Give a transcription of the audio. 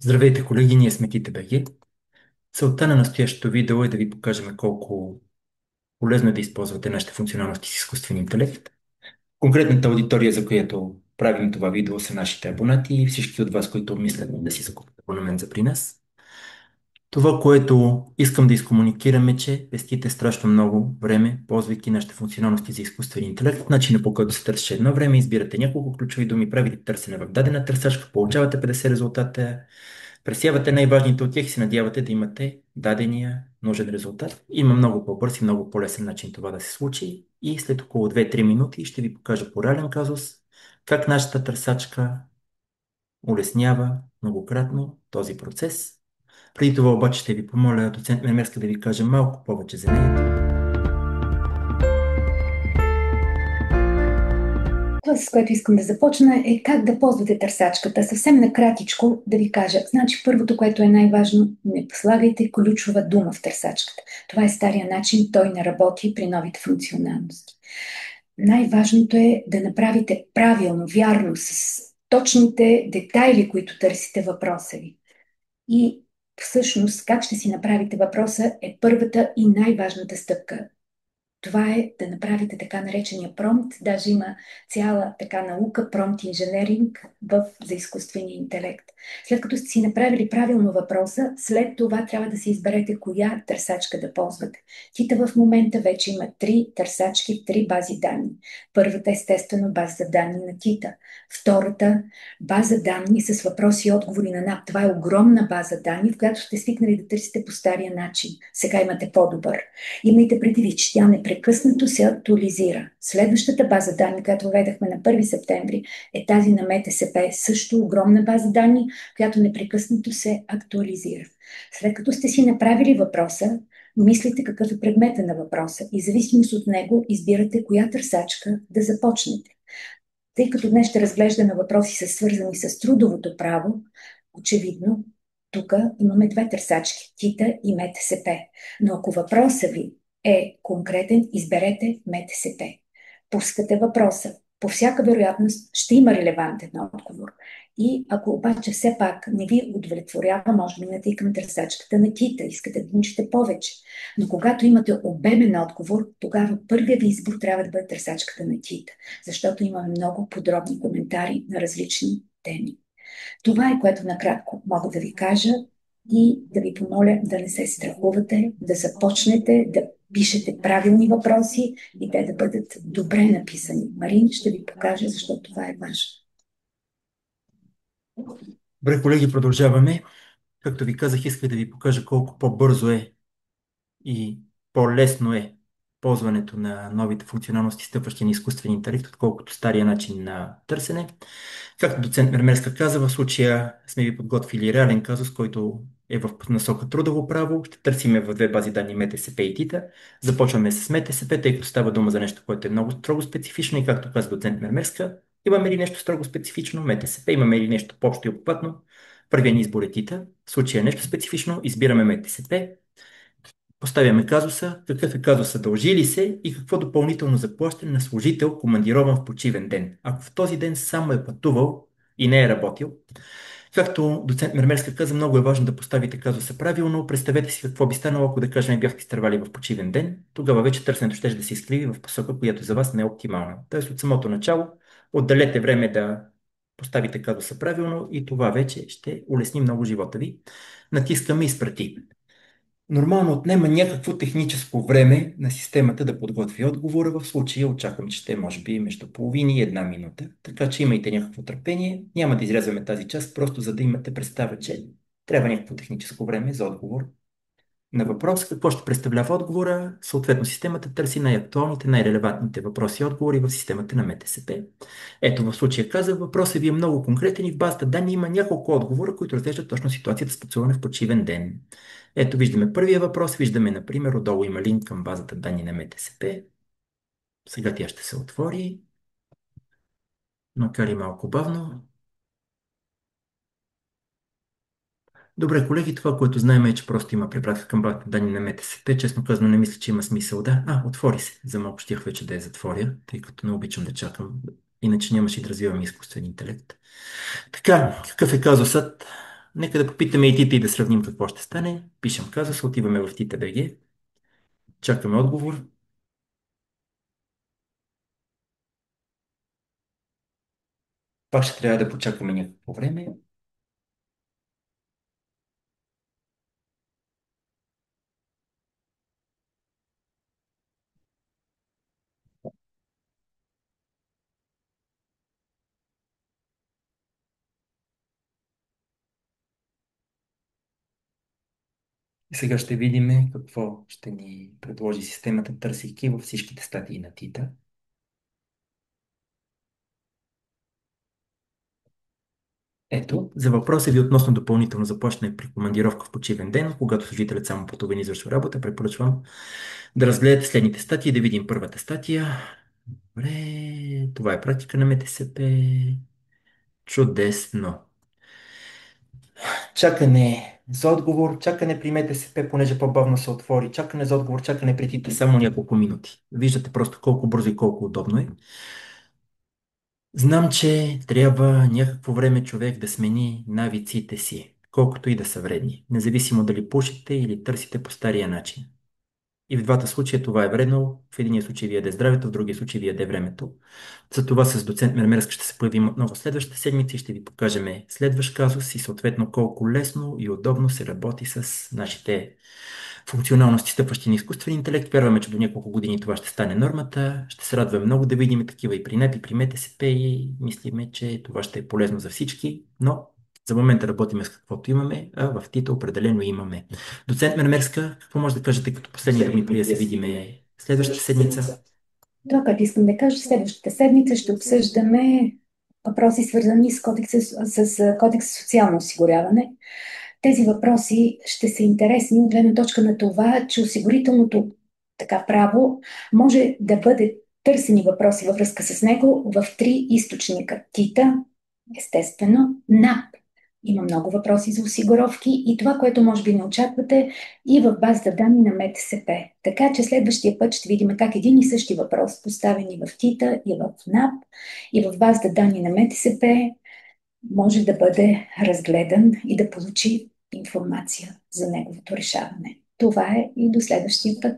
Здравейте, колеги, ние сме КТБГ. Целта на настоящото видео е да ви покажем колко полезно е да използвате нашите функционалности с изкуствен интелект. Конкретната аудитория, за която правим това видео, са нашите абонати и всички от вас, които мислят да си закупят абонамент за при нас. Това, което искам да изкомуникирам е, че пестите страшно много време, ползвайки нашите функционалности за изкуствен интелект. Начинът, по който се търсеше едно време, избирате няколко ключови думи, правите търсене в дадена търсачка, получавате 50 резултата, пресявате най-важните от тях и се надявате да имате дадения нужен резултат. Има много по-бърз и много по-лесен начин това да се случи и след около 2-3 минути ще ви покажа по реален казус как нашата търсачка улеснява многократно този процес. Преди това обаче ще ви помоля доцент Мермерска да ви каже малко повече за нея. Това, с което искам да започна, е как да ползвате търсачката. Съвсем накратичко да ви кажа. Значи, първото, което е най-важно, не слагайте ключова дума в търсачката. Това е стария начин, той не работи при новите функционалности. Най-важното е да направите правилно, вярно, с точните детайли, които търсите въпроса ви. И всъщност, как ще си направите въпроса е първата и най-важната стъпка. Това е да направите така наречения промпт. Даже има цяла така наука, промпт инженеринг за изкуствения интелект. След като сте си направили правилно въпроса, след това трябва да си изберете коя търсачка да ползвате. Кита в момента вече има 3 търсачки, 3 бази данни. Първата естествено база данни на Кита. Втората база данни с въпроси и отговори на НАП. Това е огромна база данни, в която сте свикнали да търсите по стария начин. Сега имате по-добър. Имайте предвид, че тя непрекъснато се актуализира. Следващата база данни, която въведахме на 1 септември, е тази на МТСП, също огромна база данни, която непрекъснато се актуализира. След като сте си направили въпроса, мислите какъв е предмета на въпроса и в зависимост от него избирате коя търсачка да започнете. Тъй като днес ще разглеждаме въпроси, са свързани с трудовото право, очевидно, тук имаме две търсачки – КИТА и МТСП. Но ако въпросът ви е конкретен, изберете МТСП. Пускате въпроса. По всяка вероятност ще има релевантен отговор. И ако обаче все пак не ви удовлетворява, може да минете и към търсачката на КИТА, искате да научите повече. Но когато имате обемен отговор, тогава първият ви избор трябва да бъде търсачката на КИТА, защото имаме много подробни коментари на различни теми. Това е което накратко мога да ви кажа и да ви помоля да не се страхувате, да започнете да пишете правилни въпроси и те да бъдат добре написани. Марин ще ви покаже, защото това е важно. Добре, колеги, продължаваме. Както ви казах, исках да ви покажа колко по-бързо е и по-лесно е ползването на новите функционалности, стъпващи на изкуствен интелект, отколкото стария начин на търсене. Както доцент Мермерска каза, в случая сме ви подготвили реален казус, който е в насока трудово право. Ще търсиме в две бази данни МТСП и ТИТА. Започваме с МТСП, тъй като става дума за нещо, което е много строго специфично и както каза доцент Мермерска, имаме ли нещо строго специфично МТСП, имаме ли нещо по-общо и обхватно. Първият ни избор е ТИТА. В случая е нещо специфично, избираме МТСП. Поставяме казуса, какъв е казуса, дължи ли се и какво допълнително заплащане на служител, командирован в почивен ден. Ако в този ден само е пътувал и не е работил, както доцент Мермерска каза, много е важно да поставите казуса правилно. Представете си какво би станало, ако да кажем бяхте изтървали в почивен ден. Тогава вече търсенето ще да се изкриви в посока, която за вас не е оптимална. Тоест от самото начало отделете време да поставите казуса правилно и това вече ще улесни много живота ви. Натискаме изпрати. Нормално отнема някакво техническо време на системата да подготви отговора. В случая очаквам, че ще е може би между половина и една минута. Така че имайте някакво търпение. Няма да изрязваме тази част, просто за да имате представа, че трябва някакво техническо време за отговор на въпрос. Какво ще представлява отговора? Съответно, системата търси най-актуалните, най-релевантните въпроси и отговори в системата на МТСП. Ето в случая казах, въпросът ви е много конкретен и в базата данни има няколко отговора, които разглеждат точно ситуацията с пътуване в почивен ден. Ето виждаме първия въпрос, виждаме, например, отдолу има линк към базата данни на МТСП. Сега тя ще се отвори, макар и малко бавно. Добре, колеги, това, което знаем е, че просто има препратка към базата данни на МТСП. Честно казано, не мисля, че има смисъл да. Отвори се. За малко щях вече да я затворя, тъй като не обичам да чакам. Иначе нямаше да развивам изкуствен интелект. Така, какъв е казусът? Нека да попитаме и Тита и да сравним какво ще стане. Пишем казус, отиваме в Тита БГ, чакаме отговор. Пак ще трябва да почакаме някакво време. И сега ще видим какво ще ни предложи системата, търсейки във всичките статии на Тита. Ето, за въпроса ви относно допълнително заплащане при командировка в почивен ден, когато служителят само по това извършва работа, препоръчвам да разгледате следните статии, да видим първата статия. Добре, това е практика на МТСП. Чудесно. Чакане за отговор, чакане при МТСП, понеже по-бавно се отвори, чакане за отговор, чакане при Тита само няколко минути. Виждате просто колко бързо и колко удобно е. Знам, че трябва някакво време човек да смени навиците си, колкото и да са вредни, независимо дали пушите или търсите по стария начин. И в двата случая това е вредно. В единия случай ви яде здравето, в другия случай ви яде времето. За това с доцент Мермерска ще се появим отново следващата седмица и ще ви покажем следващ казус и съответно колко лесно и удобно се работи с нашите функционалности, стъпващи на изкуствен интелект. Вярваме, че до няколко години това ще стане нормата. Ще се радваме много да видим такива и при НЕП, и при МТСП и мислиме, че това ще е полезно за всички, но за момента работиме с каквото имаме, а в ТИТА определено имаме. Доцент Мермерска, какво може да кажете като последни думи, преди да се видим следващата седмица? Това, което искам да кажа, следващата седмица ще обсъждаме въпроси, свързани с кодекс за социално осигуряване. Тези въпроси ще са интересни от гледна точка на това, че осигурителното така право може да бъде търсени въпроси във връзка с него в три източника. ТИТА, естествено, НАП. Има много въпроси за осигуровки и това, което може би не очаквате, и в базата данни на МТСП. Така че следващия път ще видим как един и същи въпрос, поставен и в ТИТА, и в НАП, и в базата данни на МТСП, може да бъде разгледан и да получи информация за неговото решаване. Това е и до следващия път.